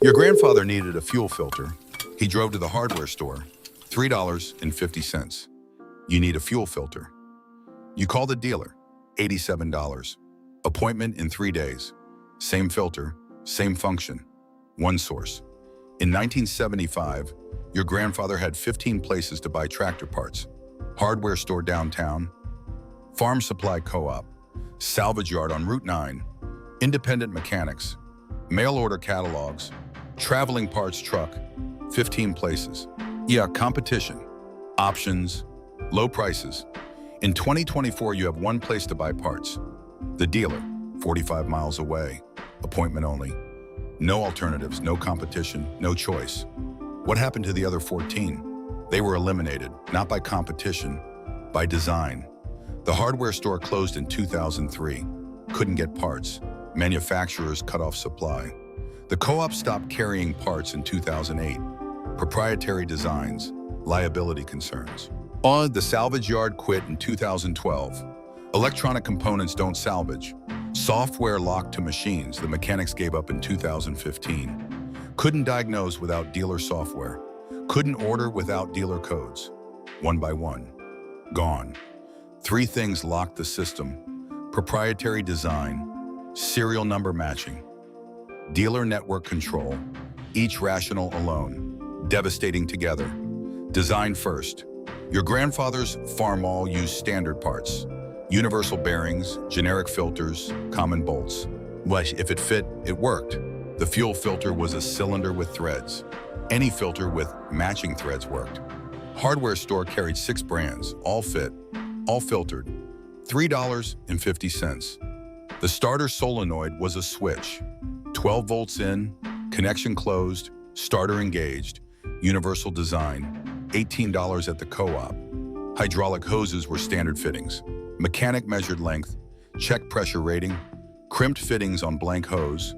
Your grandfather needed a fuel filter. He drove to the hardware store. $3.50. You need a fuel filter. You call the dealer. $87. Appointment in 3 days. Same filter, same function, one source. In 1975, your grandfather had 15 places to buy tractor parts. Hardware store downtown, farm supply co-op, salvage yard on Route 9, independent mechanics, mail order catalogs, traveling parts truck, 15 places. Yeah, competition, options, low prices. In 2024, you have one place to buy parts. The dealer, 45 miles away, appointment only. No alternatives, no competition, no choice. What happened to the other 14? They were eliminated, not by competition, by design. The hardware store closed in 2003. Couldn't get parts. Manufacturers cut off supply. The co-op stopped carrying parts in 2008. Proprietary designs, liability concerns. The salvage yard quit in 2012. Electronic components don't salvage. Software locked to machines. The mechanics gave up in 2015. Couldn't diagnose without dealer software. Couldn't order without dealer codes. One by one. Gone. 3 things locked the system. Proprietary design, serial number matching, dealer network control, each rational alone, devastating together. Design first. Your grandfather's farm all used standard parts. Universal bearings, generic filters, common bolts. But if it fit, it worked. The fuel filter was a cylinder with threads. Any filter with matching threads worked. Hardware store carried 6 brands, all fit, all filtered. $3.50. The starter solenoid was a switch. 12 volts in, connection closed, starter engaged, universal design, $18 at the co-op. Hydraulic hoses were standard fittings. Mechanic measured length, check pressure rating, crimped fittings on blank hose,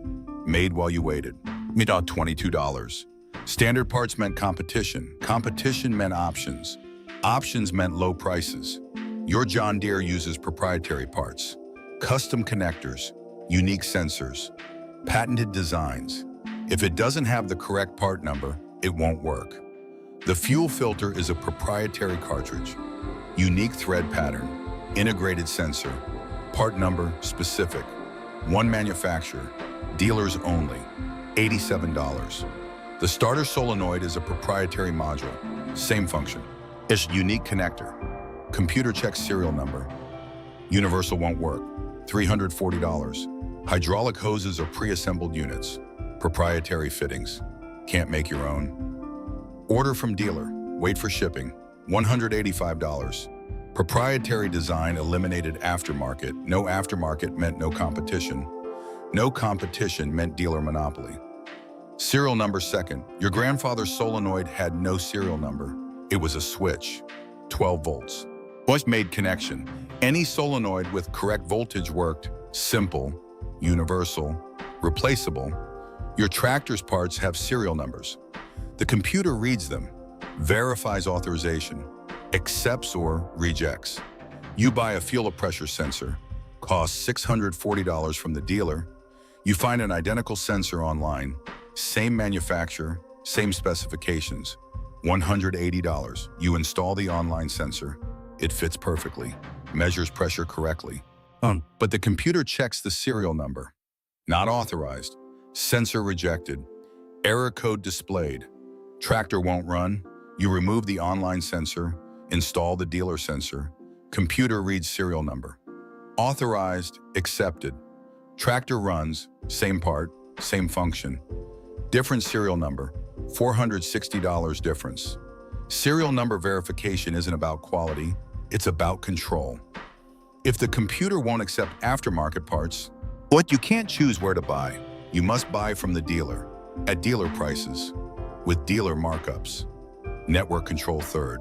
made while you waited. $22. Standard parts meant competition. Competition meant options. Options meant low prices. Your John Deere uses proprietary parts, custom connectors, unique sensors, patented designs. If it doesn't have the correct part number, it won't work. The fuel filter is a proprietary cartridge, unique thread pattern, integrated sensor, part number specific, one manufacturer, dealers only, $87. The starter solenoid is a proprietary module, same function. It's unique connector, computer checks serial number, universal won't work, $340. Hydraulic hoses are pre-assembled units, proprietary fittings, can't make your own. Order from dealer, wait for shipping, $185. Proprietary design eliminated aftermarket. No aftermarket meant no competition. No competition meant dealer monopoly. Serial number second. Your grandfather's solenoid had no serial number. It was a switch, 12 volts. Voice made connection. Any solenoid with correct voltage worked. Simple, universal, replaceable. Your tractor's parts have serial numbers. The computer reads them, verifies authorization, accepts or rejects. You buy a fuel pressure sensor, costs $640 from the dealer. You find an identical sensor online, same manufacturer, same specifications, $180. You install the online sensor. It fits perfectly, measures pressure correctly. But the computer checks the serial number. Not authorized, sensor rejected, error code displayed. Tractor won't run. You remove the online sensor, install the dealer sensor, computer reads serial number. Authorized, accepted. Tractor runs, same part, same function. Different serial number, $460 difference. Serial number verification isn't about quality, it's about control. If the computer won't accept aftermarket parts, you can't choose where to buy. You must buy from the dealer, at dealer prices, with dealer markups. Network control third.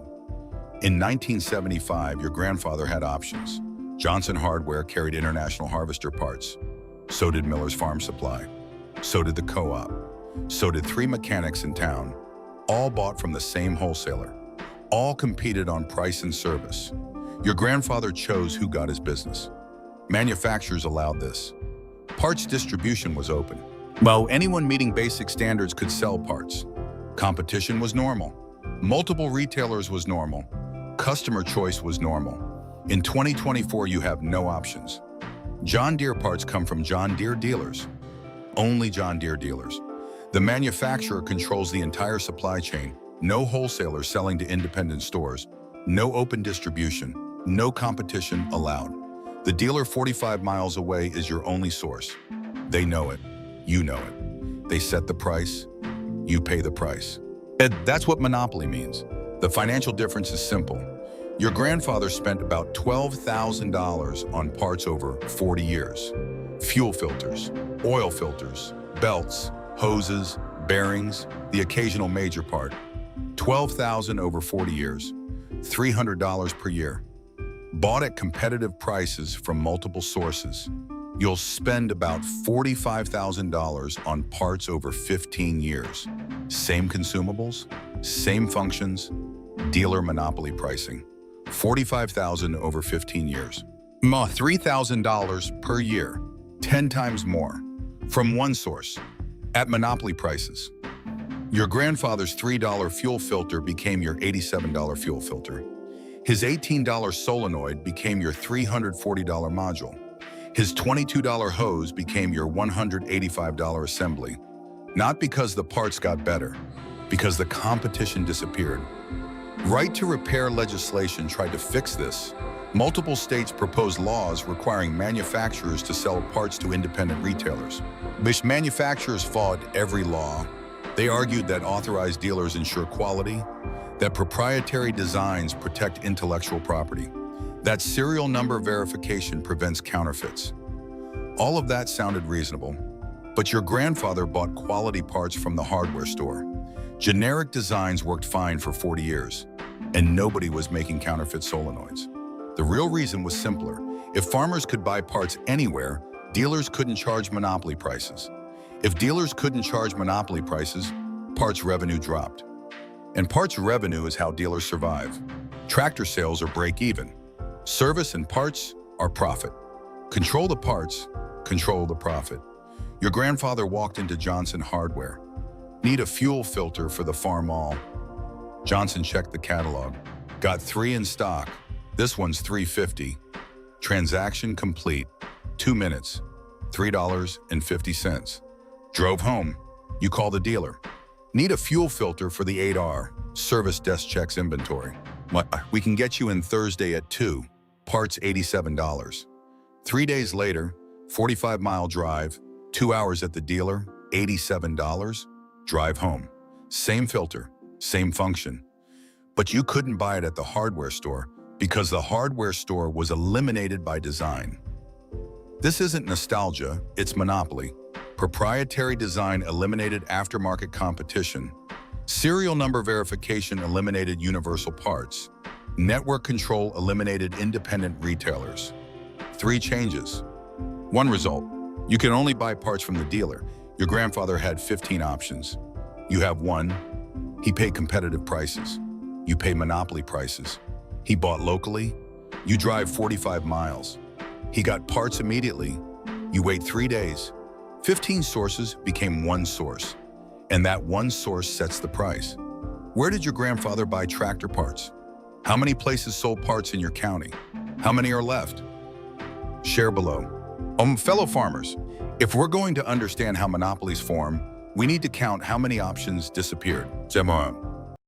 In 1975, your grandfather had options. Johnson Hardware carried international harvester parts. So did Miller's Farm Supply. So did the co-op. So did 3 mechanics in town. All bought from the same wholesaler. All competed on price and service. Your grandfather chose who got his business. Manufacturers allowed this. Parts distribution was open. Well, anyone meeting basic standards could sell parts. Competition was normal. Multiple retailers was normal. Customer choice was normal. In 2024, you have no options. John Deere parts come from John Deere dealers. Only John Deere dealers. The manufacturer controls the entire supply chain. No wholesalers selling to independent stores. No open distribution. No competition allowed. The dealer 45 miles away is your only source. They know it. You know it. They set the price. You pay the price. And that's what monopoly means. The financial difference is simple. Your grandfather spent about $12,000 on parts over 40 years. Fuel filters, oil filters, belts, hoses, bearings, the occasional major part. $12,000 over 40 years, $300 per year. Bought at competitive prices from multiple sources. You'll spend about $45,000 on parts over 15 years. Same consumables, same functions, dealer monopoly pricing. $45,000 over 15 years. $3,000 per year, 10 times more, from one source, at monopoly prices. Your grandfather's $3 fuel filter became your $87 fuel filter. His $18 solenoid became your $340 module. His $22 hose became your $185 assembly. Not because the parts got better, because the competition disappeared. Right to repair legislation tried to fix this. Multiple states proposed laws requiring manufacturers to sell parts to independent retailers. Which manufacturers fought every law. They argued that authorized dealers ensure quality, that proprietary designs protect intellectual property, that serial number verification prevents counterfeits. All of that sounded reasonable, but your grandfather bought quality parts from the hardware store. Generic designs worked fine for 40 years, and nobody was making counterfeit solenoids. The real reason was simpler. If farmers could buy parts anywhere, dealers couldn't charge monopoly prices. If dealers couldn't charge monopoly prices, parts revenue dropped. And parts revenue is how dealers survive. Tractor sales are break even. Service and parts are profit. Control the parts, control the profit. Your grandfather walked into Johnson Hardware. Need a fuel filter for the farm all. Johnson checked the catalog. Got 3 in stock. This one's $3.50. Transaction complete. 2 minutes. $3.50. Drove home. You call the dealer. Need a fuel filter for the 8R. Service desk checks inventory. We can get you in Thursday at 2. Parts $87. 3 days later, 45-mile drive, 2 hours at the dealer, $87. Drive home. Same filter, same function. But you couldn't buy it at the hardware store because the hardware store was eliminated by design. This isn't nostalgia, it's monopoly. Proprietary design eliminated aftermarket competition. Serial number verification eliminated universal parts. Network control eliminated independent retailers. 3 changes. 1 result. You can only buy parts from the dealer. Your grandfather had 15 options. You have 1. He paid competitive prices. You pay monopoly prices. He bought locally. You drive 45 miles. He got parts immediately. You wait 3 days. 15 sources became 1 source. And that 1 source sets the price. Where did your grandfather buy tractor parts? How many places sold parts in your county? How many are left? Share below. Fellow farmers, if we're going to understand how monopolies form, we need to count how many options disappeared.